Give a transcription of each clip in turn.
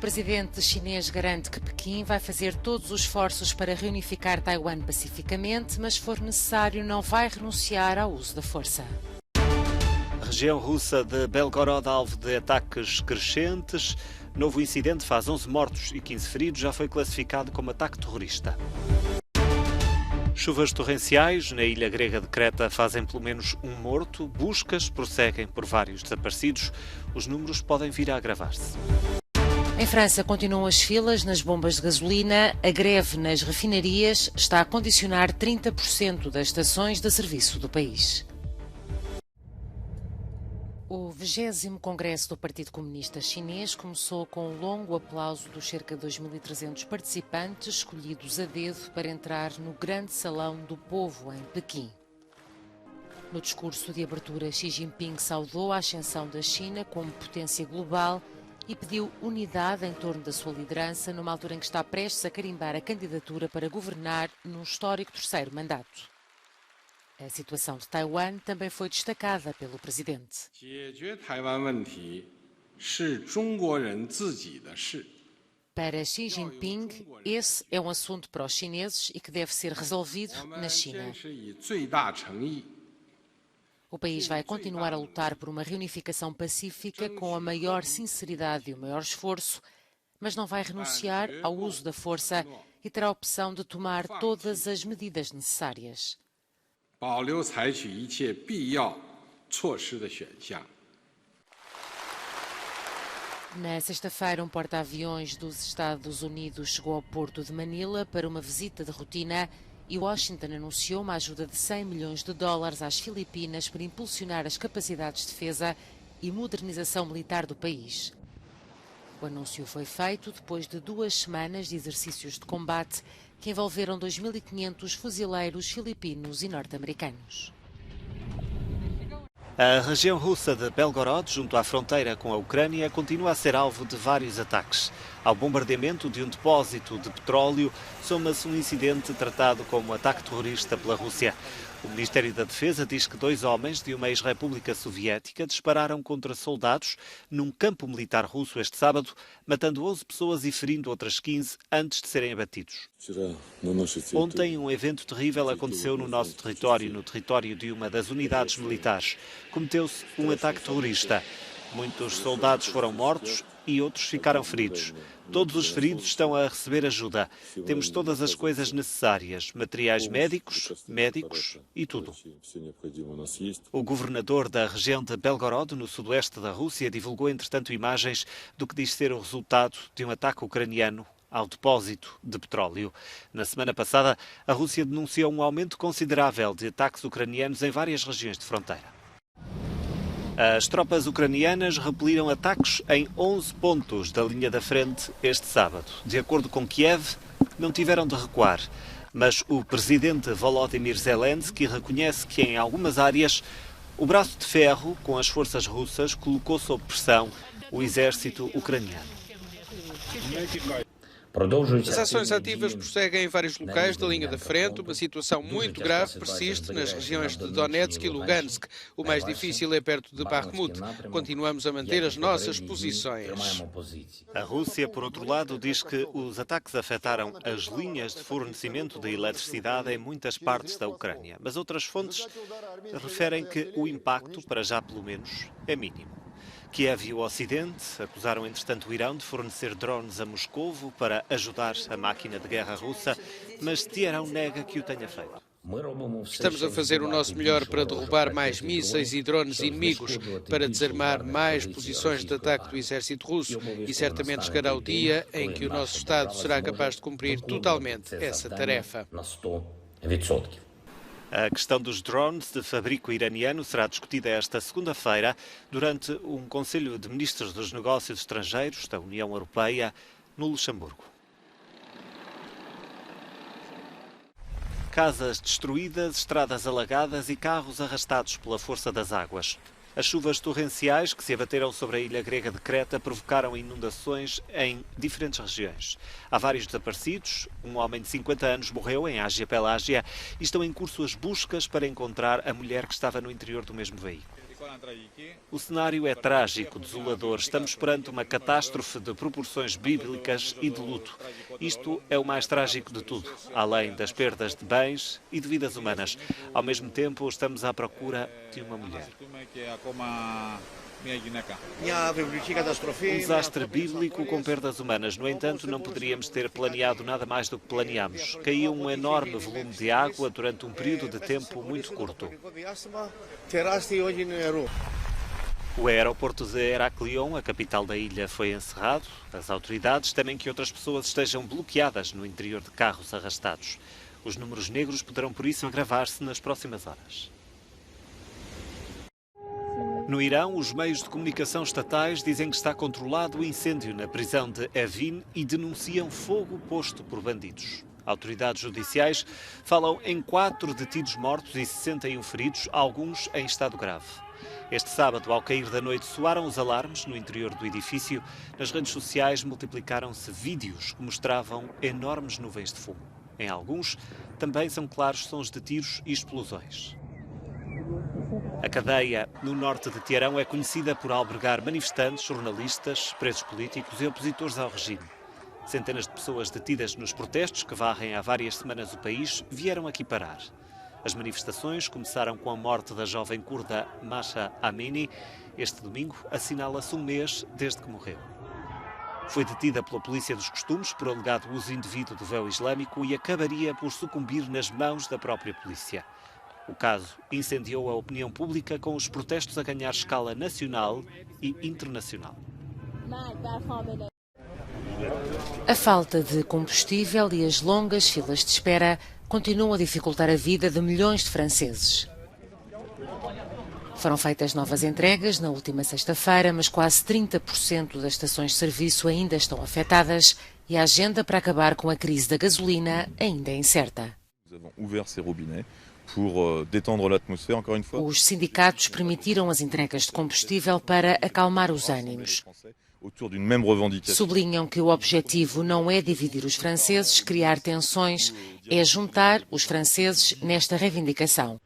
presidente chinês garante que Pequim vai fazer todos os esforços para reunificar Taiwan pacificamente, mas se for necessário não vai renunciar ao uso da força. A região russa de Belgorod alvo de ataques crescentes. Novo incidente faz 11 mortos e 15 feridos, já foi classificado como ataque terrorista. Chuvas torrenciais na ilha grega de Creta fazem pelo menos um morto. Buscas prosseguem por vários desaparecidos. Os números podem vir a agravar-se. Em França continuam as filas nas bombas de gasolina. A greve nas refinarias está a condicionar 30% das estações de serviço do país. O 20º Congresso do Partido Comunista Chinês começou com um longo aplauso dos cerca de 2.300 participantes escolhidos a dedo para entrar no grande salão do povo em Pequim. No discurso de abertura, Xi Jinping saudou a ascensão da China como potência global e pediu unidade em torno da sua liderança numa altura em que está prestes a carimbar a candidatura para governar num histórico terceiro mandato. A situação de Taiwan também foi destacada pelo presidente. Para Xi Jinping, esse é um assunto para os chineses e que deve ser resolvido na China. O país vai continuar a lutar por uma reunificação pacífica com a maior sinceridade e o maior esforço, mas não vai renunciar ao uso da força e terá a opção de tomar todas as medidas necessárias. Na sexta-feira, um porta-aviões dos Estados Unidos chegou ao porto de Manila para uma visita de rotina e Washington anunciou uma ajuda de $100 milhões às Filipinas para impulsionar as capacidades de defesa e modernização militar do país. O anúncio foi feito depois de 2 semanas de exercícios de combate que envolveram 2.500 fuzileiros filipinos e norte-americanos. A região russa de Belgorod, junto à fronteira com a Ucrânia, continua a ser alvo de vários ataques. Ao bombardeamento de um depósito de petróleo, soma-se um incidente tratado como ataque terrorista pela Rússia. O Ministério da Defesa diz que 2 homens de uma ex-república soviética dispararam contra soldados num campo militar russo este sábado, matando 11 pessoas e ferindo outras 15 antes de serem abatidos. Ontem, um evento terrível aconteceu no nosso território, no território de uma das unidades militares. Cometeu-se um ataque terrorista. Muitos soldados foram mortos e outros ficaram feridos. Todos os feridos estão a receber ajuda. Temos todas as coisas necessárias, materiais médicos e tudo. O governador da região de Belgorod, no sudoeste da Rússia, divulgou, entretanto, imagens do que diz ser o resultado de um ataque ucraniano ao depósito de petróleo. Na semana passada, a Rússia denunciou um aumento considerável de ataques ucranianos em várias regiões de fronteira. As tropas ucranianas repeliram ataques em 11 pontos da linha da frente este sábado. De acordo com Kiev, não tiveram de recuar. Mas o presidente Volodymyr Zelensky reconhece que em algumas áreas o braço de ferro com as forças russas colocou sob pressão o exército ucraniano. As ações ativas prosseguem em vários locais da linha da frente. Uma situação muito grave persiste nas regiões de Donetsk e Lugansk. O mais difícil é perto de Bakhmut. Continuamos a manter as nossas posições. A Rússia, por outro lado, diz que os ataques afetaram as linhas de fornecimento de eletricidade em muitas partes da Ucrânia. Mas outras fontes referem que o impacto, para já pelo menos, é mínimo. Kiev e o Ocidente acusaram, entretanto, o Irão de fornecer drones a Moscovo para ajudar a máquina de guerra russa, mas Teherão nega que o tenha feito. Estamos a fazer o nosso melhor para derrubar mais mísseis e drones inimigos, para desarmar mais posições de ataque do exército russo e certamente chegará o dia em que o nosso Estado será capaz de cumprir totalmente essa tarefa. A questão dos drones de fabrico iraniano será discutida esta segunda-feira durante um Conselho de Ministros dos Negócios Estrangeiros da União Europeia no Luxemburgo. Casas destruídas, estradas alagadas e carros arrastados pela força das águas. As chuvas torrenciais que se abateram sobre a ilha grega de Creta provocaram inundações em diferentes regiões. Há vários desaparecidos. Um homem de 50 anos morreu em Ágia Pelágia e estão em curso as buscas para encontrar a mulher que estava no interior do mesmo veículo. O cenário é trágico, desolador. Estamos perante uma catástrofe de proporções bíblicas e de luto. Isto é o mais trágico de tudo, além das perdas de bens e de vidas humanas. Ao mesmo tempo, estamos à procura de uma mulher. Um desastre bíblico com perdas humanas. No entanto, não poderíamos ter planeado nada mais do que planeámos. Caiu um enorme volume de água durante um período de tempo muito curto. O aeroporto de Heraklion, a capital da ilha, foi encerrado. As autoridades temem que outras pessoas estejam bloqueadas no interior de carros arrastados. Os números negros poderão, por isso, agravar-se nas próximas horas. No Irão, os meios de comunicação estatais dizem que está controlado o incêndio na prisão de Evin e denunciam fogo posto por bandidos. Autoridades judiciais falam em 4 detidos mortos e 61 feridos, alguns em estado grave. Este sábado, ao cair da noite, soaram os alarmes no interior do edifício. Nas redes sociais multiplicaram-se vídeos que mostravam enormes nuvens de fumo. Em alguns, também são claros sons de tiros e explosões. A cadeia no norte de Teherão é conhecida por albergar manifestantes, jornalistas, presos políticos e opositores ao regime. Centenas de pessoas detidas nos protestos que varrem há várias semanas o país vieram aqui parar. As manifestações começaram com a morte da jovem curda Mahsa Amini. Este domingo assinala-se um mês desde que morreu. Foi detida pela polícia dos costumes por alegado uso indevido do véu islâmico e acabaria por sucumbir nas mãos da própria polícia. O caso incendiou a opinião pública, com os protestos a ganhar escala nacional e internacional. A falta de combustível e as longas filas de espera continuam a dificultar a vida de milhões de franceses. Foram feitas novas entregas na última sexta-feira, mas quase 30% das estações de serviço ainda estão afetadas e a agenda para acabar com a crise da gasolina ainda é incerta. Os sindicatos permitiram as entregas de combustível para acalmar os ânimos. Sublinham que o objetivo não é dividir os franceses, criar tensões, é juntar os franceses nesta reivindicação.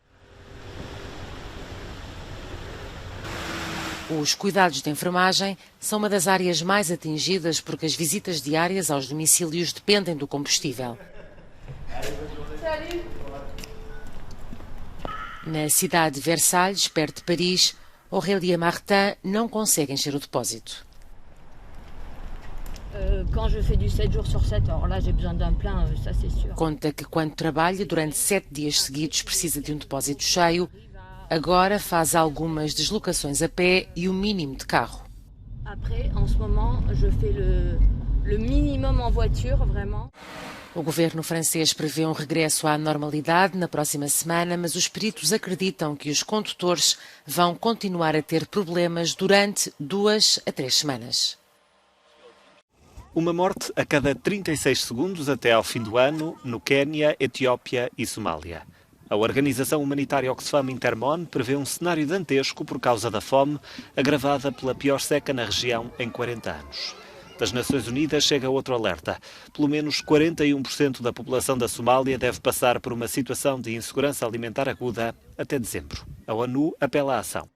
Os cuidados de enfermagem são uma das áreas mais atingidas porque as visitas diárias aos domicílios dependem do combustível. Na cidade de Versalhes, perto de Paris, Aurélia Martin não consegue encher o depósito. Conta que quando trabalha durante 7 dias seguidos precisa de um depósito cheio. Agora faz algumas deslocações a pé e o mínimo de carro. O governo francês prevê um regresso à normalidade na próxima semana, mas os peritos acreditam que os condutores vão continuar a ter problemas durante 2 a 3 semanas. Uma morte a cada 36 segundos até ao fim do ano no Quênia, Etiópia e Somália. A organização humanitária Oxfam Intermon prevê um cenário dantesco por causa da fome, agravada pela pior seca na região em 40 anos. Das Nações Unidas chega outro alerta. Pelo menos 41% da população da Somália deve passar por uma situação de insegurança alimentar aguda até dezembro. A ONU apela à ação.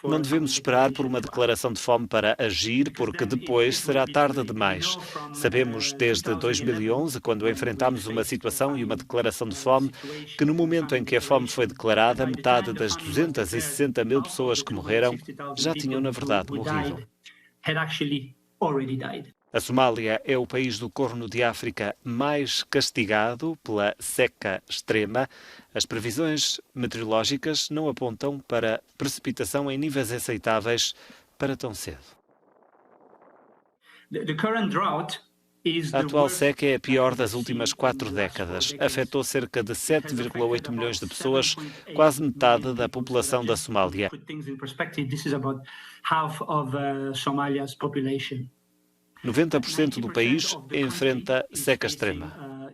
Não devemos esperar por uma declaração de fome para agir, porque depois será tarde demais. Sabemos desde 2011, quando enfrentámos uma situação e uma declaração de fome, que no momento em que a fome foi declarada, metade das 260 mil pessoas que morreram já tinham, na verdade, morrido. A Somália é o país do Corno de África mais castigado pela seca extrema. As previsões meteorológicas não apontam para precipitação em níveis aceitáveis para tão cedo. A atual seca é a pior das últimas 4 décadas. Afetou cerca de 7,8 milhões de pessoas, quase metade da população da Somália. 90% do país enfrenta seca extrema.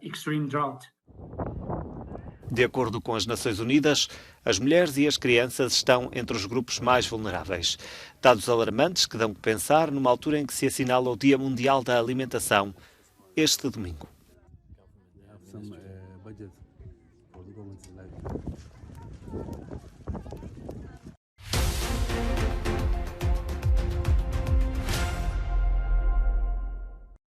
De acordo com as Nações Unidas, as mulheres e as crianças estão entre os grupos mais vulneráveis. Dados alarmantes que dão que pensar numa altura em que se assinala o Dia Mundial da Alimentação, este domingo.